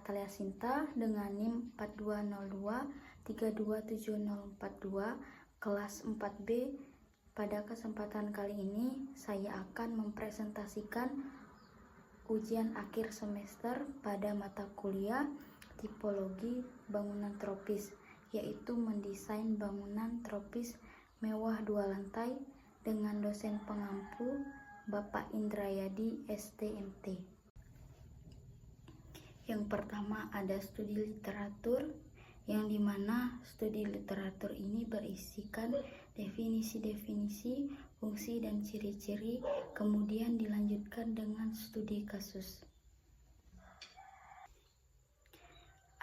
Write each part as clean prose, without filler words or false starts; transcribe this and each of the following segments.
Talyasinta dengan NIM 4202327042 kelas 4B. Pada kesempatan kali ini saya akan mempresentasikan ujian akhir semester pada mata kuliah tipologi bangunan tropis, yaitu mendesain bangunan tropis mewah 2 lantai dengan dosen pengampu Bapak Indrayadi STMT. Yang pertama ada studi literatur, yang dimana studi literatur ini berisikan definisi-definisi, fungsi dan ciri-ciri, kemudian dilanjutkan dengan studi kasus.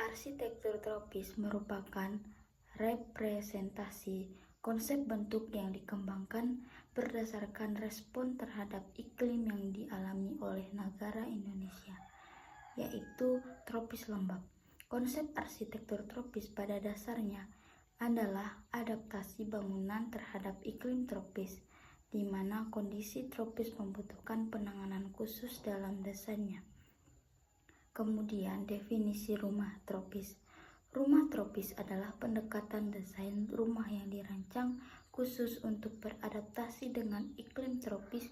Arsitektur tropis merupakan representasi konsep bentuk yang dikembangkan berdasarkan respon terhadap iklim yang dialami oleh negara Indonesia, yaitu tropis lembab. Konsep arsitektur tropis pada dasarnya adalah adaptasi bangunan terhadap iklim tropis, di mana kondisi tropis membutuhkan penanganan khusus dalam desainnya. Kemudian definisi rumah tropis. Rumah tropis adalah pendekatan desain rumah yang dirancang khusus untuk beradaptasi dengan iklim tropis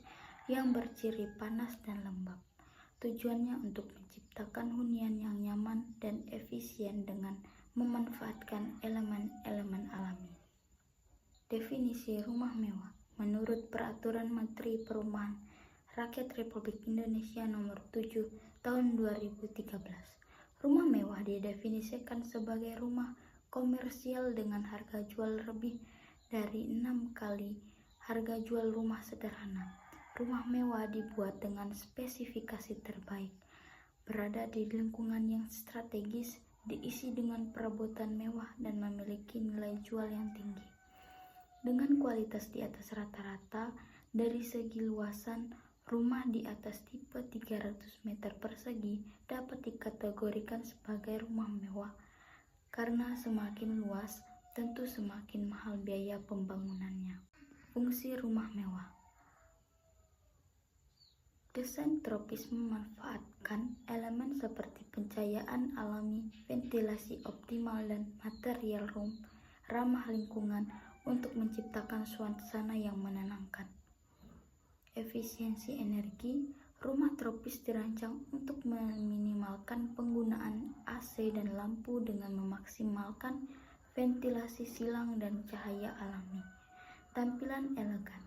yang berciri panas dan lembab. Tujuannya untuk menciptakan hunian yang nyaman dan efisien dengan memanfaatkan elemen-elemen alami. Definisi rumah mewah. Menurut Peraturan Menteri Perumahan Rakyat Republik Indonesia Nomor 7 Tahun 2013, rumah mewah didefinisikan sebagai rumah komersial dengan harga jual lebih dari 6 kali harga jual rumah sederhana. Rumah mewah dibuat dengan spesifikasi terbaik, berada di lingkungan yang strategis, diisi dengan perabotan mewah dan memiliki nilai jual yang tinggi. Dengan kualitas di atas rata-rata, dari segi luasan, rumah di atas tipe 300 meter persegi dapat dikategorikan sebagai rumah mewah, karena semakin luas, tentu semakin mahal biaya pembangunannya. Fungsi rumah mewah. Desain tropis memanfaatkan elemen seperti pencahayaan alami, ventilasi optimal, dan material ramah lingkungan untuk menciptakan suasana yang menenangkan. Efisiensi energi. Rumah tropis dirancang untuk meminimalkan penggunaan AC dan lampu dengan memaksimalkan ventilasi silang dan cahaya alami. Tampilan elegan.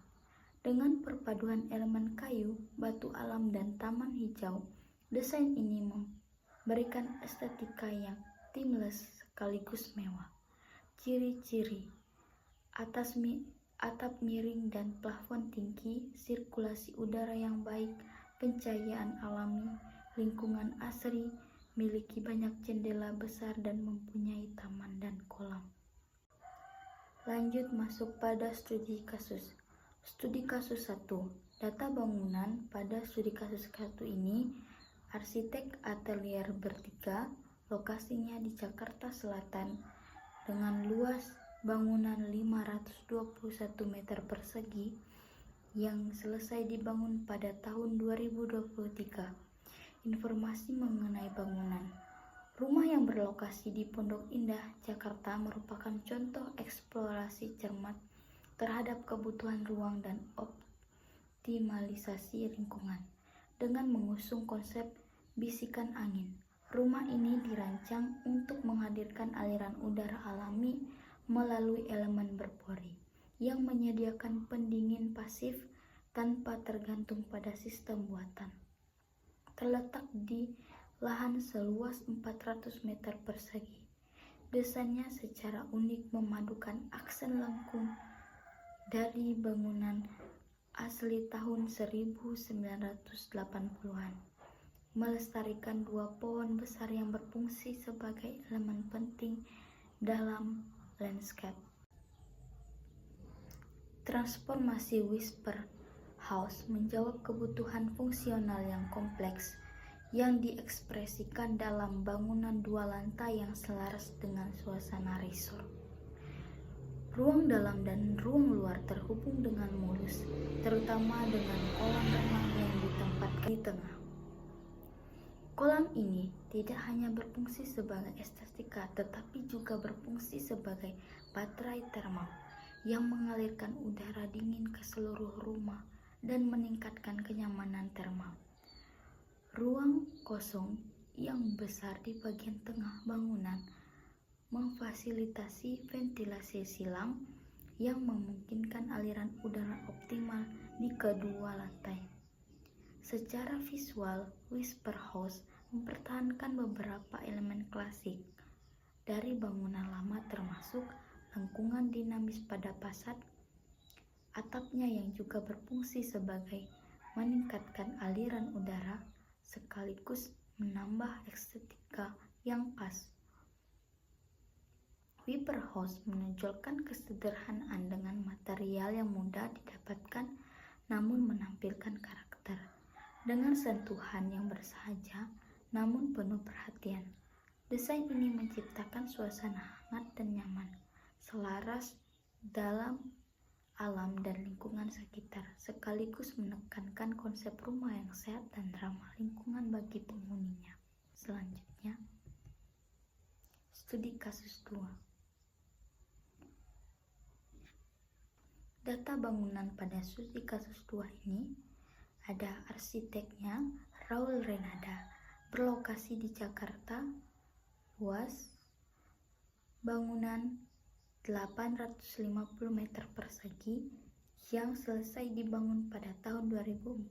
Dengan perpaduan elemen kayu, batu alam, dan taman hijau, desain ini memberikan estetika yang timeless sekaligus mewah. Ciri-ciri: atap miring dan plafon tinggi, sirkulasi udara yang baik, pencahayaan alami, lingkungan asri, miliki banyak jendela besar dan mempunyai taman dan kolam. Lanjut masuk pada studi kasus. Studi kasus 1. Data bangunan. Pada studi kasus 1 ini, arsitek atelier bertiga, lokasinya di Jakarta Selatan, dengan luas bangunan 521 meter persegi yang selesai dibangun pada tahun 2023. Informasi mengenai bangunan. Rumah yang berlokasi di Pondok Indah, Jakarta merupakan contoh eksplorasi cermat terhadap kebutuhan ruang dan optimalisasi lingkungan. Dengan mengusung konsep bisikan angin, rumah ini dirancang untuk menghadirkan aliran udara alami melalui elemen berpori yang menyediakan pendingin pasif tanpa tergantung pada sistem buatan. Terletak di lahan seluas 400 meter persegi. Desainnya secara unik memadukan aksen lengkung dari bangunan asli tahun 1980-an, melestarikan 2 pohon besar yang berfungsi sebagai elemen penting dalam landscape. Transformasi Whisper House menjawab kebutuhan fungsional yang kompleks yang diekspresikan dalam bangunan 2 lantai yang selaras dengan suasana resort. Ruang dalam dan ruang luar terhubung dengan mulus, terutama dengan kolam renang yang ditempatkan di tengah. Kolam ini tidak hanya berfungsi sebagai estetika, tetapi juga berfungsi sebagai baterai termal yang mengalirkan udara dingin ke seluruh rumah dan meningkatkan kenyamanan termal. Ruang kosong yang besar di bagian tengah bangunan memfasilitasi ventilasi silang yang memungkinkan aliran udara optimal di kedua lantai. Secara visual, Whisper House mempertahankan beberapa elemen klasik dari bangunan lama termasuk lengkungan dinamis pada fasad, atapnya yang juga berfungsi sebagai meningkatkan aliran udara sekaligus menambah estetika yang khas. Whisper House menonjolkan kesederhanaan dengan material yang mudah didapatkan namun menampilkan karakter. Dengan sentuhan yang bersahaja namun penuh perhatian, desain ini menciptakan suasana hangat dan nyaman, selaras dalam alam dan lingkungan sekitar, sekaligus menekankan konsep rumah yang sehat dan ramah lingkungan bagi penghuninya. Selanjutnya, studi kasus 2. Data bangunan pada studi kasus 2 ini ada arsiteknya Raul Renada, berlokasi di Jakarta, luas bangunan 850 meter persegi yang selesai dibangun pada tahun 2014.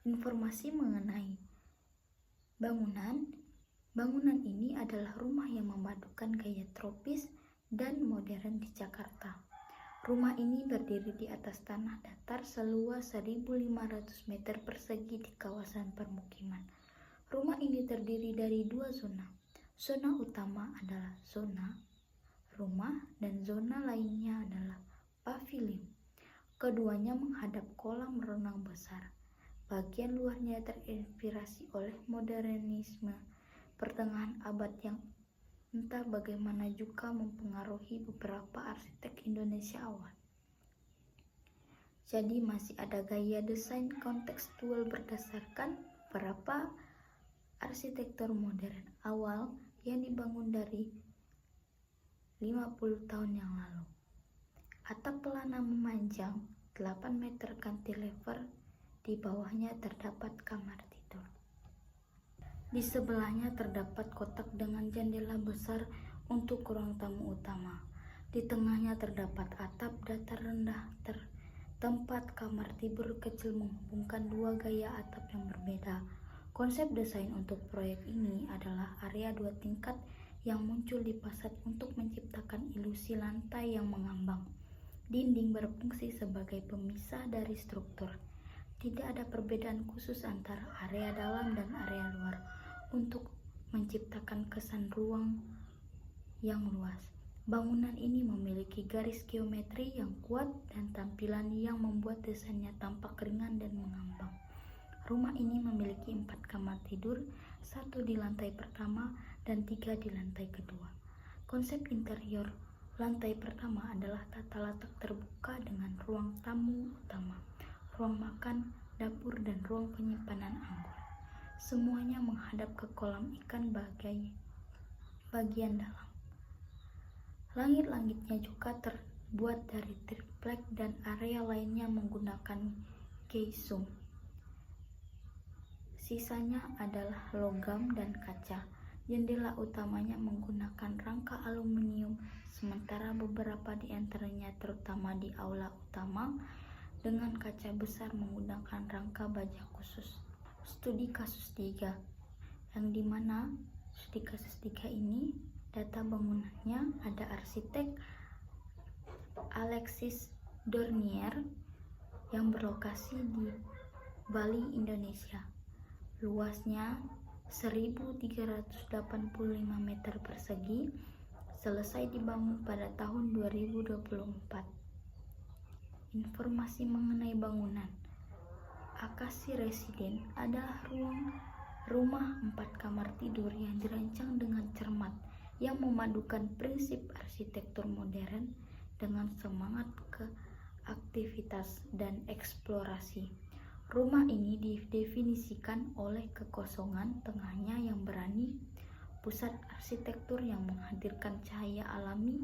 Informasi mengenai bangunan ini adalah rumah yang memadukan gaya tropis dan modern di Jakarta. Rumah ini berdiri di atas tanah datar seluas 1.500 meter persegi di kawasan permukiman. Rumah ini terdiri dari 2 zona. Zona utama adalah zona rumah dan zona lainnya adalah pavilion. Keduanya menghadap kolam renang besar. Bagian luarnya terinspirasi oleh modernisme pertengahan abad yang entah bagaimana juga mempengaruhi beberapa arsitek Indonesia awal. Jadi masih ada gaya desain kontekstual berdasarkan beberapa arsitektur modern awal yang dibangun dari 50 tahun yang lalu. Atap pelana memanjang 8 meter cantilever, di bawahnya terdapat kamar tidur. Di sebelahnya terdapat kotak dengan jendela besar untuk ruang tamu utama. Di tengahnya terdapat atap datar rendah tempat kamar tidur kecil menghubungkan 2 gaya atap yang berbeda. Konsep desain untuk proyek ini adalah area 2 tingkat yang muncul di fasad untuk menciptakan ilusi lantai yang mengambang. Dinding berfungsi sebagai pemisah dari struktur. Tidak ada perbedaan khusus antara area dalam dan area luar untuk menciptakan kesan ruang yang luas. Bangunan ini memiliki garis geometri yang kuat dan tampilan yang membuat desainnya tampak ringan dan mengambang. Rumah ini memiliki 4 kamar tidur, 1 di lantai pertama dan 3 di lantai kedua. Konsep interior lantai pertama adalah tata letak terbuka dengan ruang tamu utama, ruang makan, dapur, dan ruang penyimpanan anggur. Semuanya menghadap ke kolam ikan bagian dalam. Langit-langitnya juga terbuat dari triplek dan area lainnya menggunakan geisum. Sisanya adalah logam dan kaca. Jendela utamanya menggunakan rangka aluminium, sementara beberapa di antaranya terutama di aula utama dengan kaca besar menggunakan rangka baja khusus. Studi kasus 3, yang dimana studi kasus 3 ini data bangunannya ada arsitek Alexis Dornier yang berlokasi di Bali, Indonesia. Luasnya 1.385 meter persegi, selesai dibangun pada tahun 2024. Informasi mengenai bangunan. Akasi Residen adalah rumah 4 kamar tidur yang dirancang dengan cermat, yang memadukan prinsip arsitektur modern dengan semangat keaktivitas dan eksplorasi. Rumah ini didefinisikan oleh kekosongan tengahnya yang berani, pusat arsitektur yang menghadirkan cahaya alami,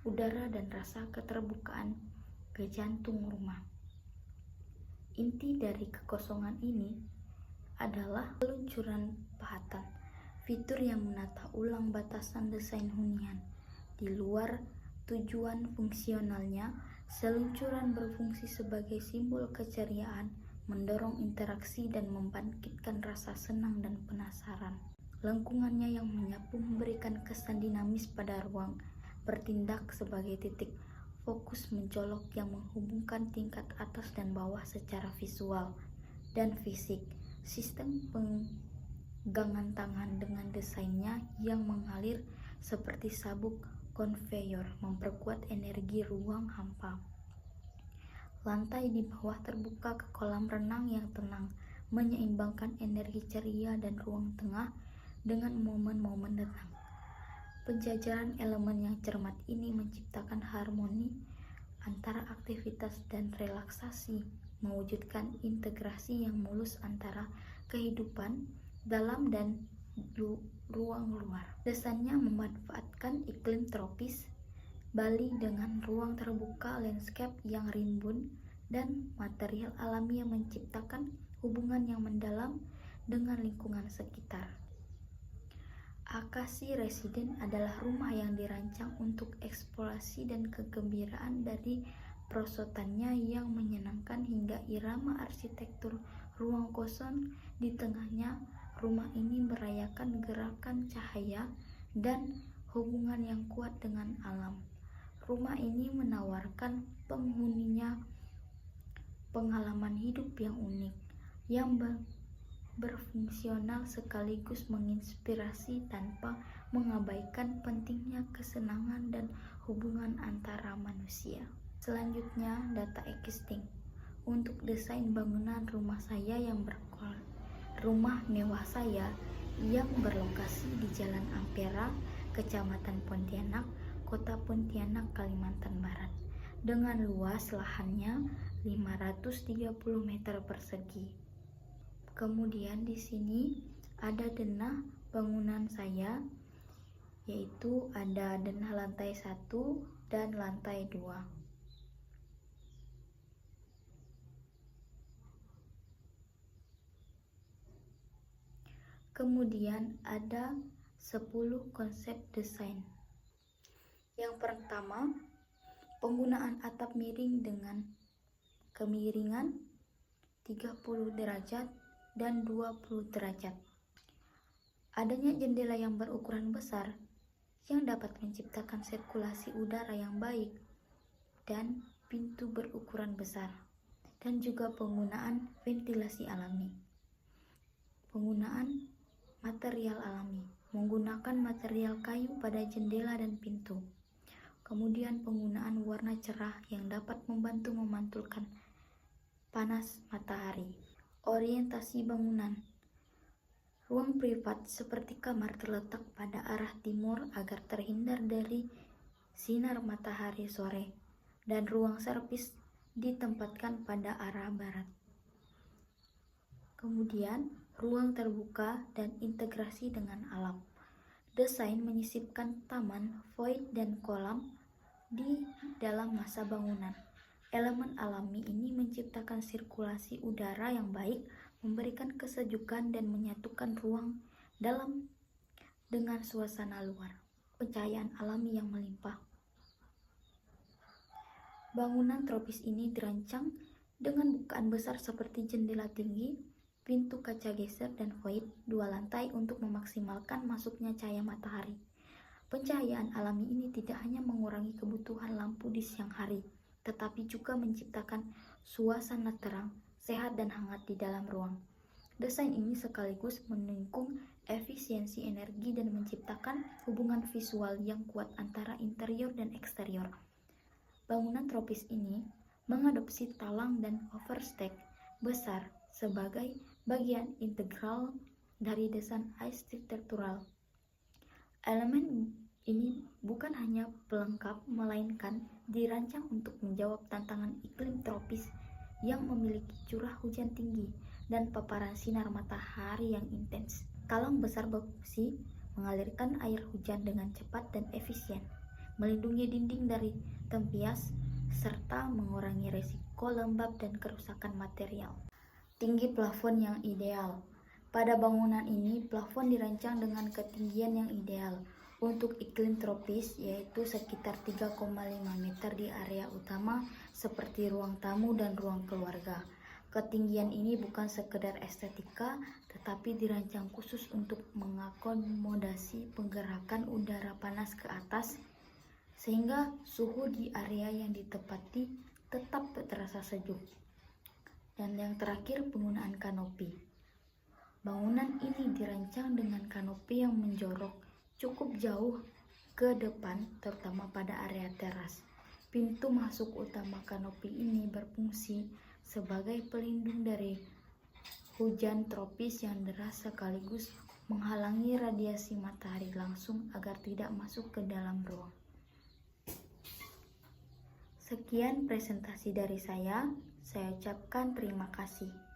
udara dan rasa keterbukaan ke jantung rumah. Inti dari kekosongan ini adalah peluncuran pahatan, fitur yang menata ulang batasan desain hunian. Di luar tujuan fungsionalnya, seluncuran berfungsi sebagai simbol keceriaan, mendorong interaksi dan membangkitkan rasa senang dan penasaran. Lengkungannya yang menyapu memberikan kesan dinamis pada ruang, bertindak sebagai titik fokus mencolok yang menghubungkan tingkat atas dan bawah secara visual dan fisik. Sistem penggangan tangan dengan desainnya yang mengalir seperti sabuk konveyor memperkuat energi ruang hampa. Lantai di bawah terbuka ke kolam renang yang tenang, menyeimbangkan energi ceria dan ruang tengah dengan momen-momen tenang. Penjajaran elemen yang cermat ini menciptakan harmoni antara aktivitas dan relaksasi, mewujudkan integrasi yang mulus antara kehidupan dalam dan ruang luar. Desainnya memanfaatkan iklim tropis Bali dengan ruang terbuka, landscape yang rimbun, dan material alami yang menciptakan hubungan yang mendalam dengan lingkungan sekitar. Akasi Residen adalah rumah yang dirancang untuk eksplorasi dan kegembiraan, dari perosotannya yang menyenangkan hingga irama arsitektur ruang kosong di tengahnya. Rumah ini merayakan gerakan cahaya dan hubungan yang kuat dengan alam. Rumah ini menawarkan penghuninya pengalaman hidup yang unik, yang berfungsional sekaligus menginspirasi tanpa mengabaikan pentingnya kesenangan dan hubungan antara manusia. Selanjutnya, data existing. Untuk desain bangunan rumah saya rumah mewah saya yang berlokasi di Jalan Ampera, Kecamatan Pontianak, Kota Pontianak, Kalimantan Barat, dengan luas lahannya 530 meter persegi. Kemudian di sini ada denah bangunan saya, yaitu ada denah lantai 1 dan lantai 2. Kemudian ada 10 konsep desain. Yang pertama, penggunaan atap miring dengan kemiringan 30 derajat dan 20 derajat. Adanya jendela yang berukuran besar yang dapat menciptakan sirkulasi udara yang baik dan pintu berukuran besar, dan juga penggunaan ventilasi alami. Penggunaan material alami, menggunakan material kayu pada jendela dan pintu. Kemudian penggunaan warna cerah yang dapat membantu memantulkan panas matahari. Orientasi bangunan. Ruang privat seperti kamar terletak pada arah timur agar terhindar dari sinar matahari sore, dan ruang servis ditempatkan pada arah barat. Kemudian, ruang terbuka dan integrasi dengan alam. Desain menyisipkan taman, void, dan kolam di dalam masa bangunan. Elemen alami ini menciptakan sirkulasi udara yang baik, memberikan kesejukan dan menyatukan ruang dalam dengan suasana luar. Pencahayaan alami yang melimpah. Bangunan tropis ini dirancang dengan bukaan besar seperti jendela tinggi, pintu kaca geser, dan void 2 lantai untuk memaksimalkan masuknya cahaya matahari. Pencahayaan alami ini tidak hanya mengurangi kebutuhan lampu di siang hari, tetapi juga menciptakan suasana terang, sehat, dan hangat di dalam ruang. Desain ini sekaligus mendukung efisiensi energi dan menciptakan hubungan visual yang kuat antara interior dan eksterior. Bangunan tropis ini mengadopsi talang dan overstack besar sebagai bagian integral dari desain arsitektural. Elemen ini bukan hanya pelengkap, melainkan dirancang untuk menjawab tantangan iklim tropis yang memiliki curah hujan tinggi dan paparan sinar matahari yang intens. Kalang besar berfungsi mengalirkan air hujan dengan cepat dan efisien, melindungi dinding dari tempias, serta mengurangi risiko lembab dan kerusakan material. Tinggi plafon yang ideal. Pada bangunan ini, plafon dirancang dengan ketinggian yang ideal untuk iklim tropis, yaitu sekitar 3,5 meter di area utama seperti ruang tamu dan ruang keluarga. Ketinggian ini bukan sekedar estetika, tetapi dirancang khusus untuk mengakomodasi penggerakan udara panas ke atas, sehingga suhu di area yang ditempati tetap terasa sejuk. Dan yang terakhir, penggunaan kanopi. Bangunan ini dirancang dengan kanopi yang menjorok cukup jauh ke depan, terutama pada area teras. Pintu masuk utama kanopi ini berfungsi sebagai pelindung dari hujan tropis yang deras sekaligus menghalangi radiasi matahari langsung agar tidak masuk ke dalam ruang. Sekian presentasi dari saya ucapkan terima kasih.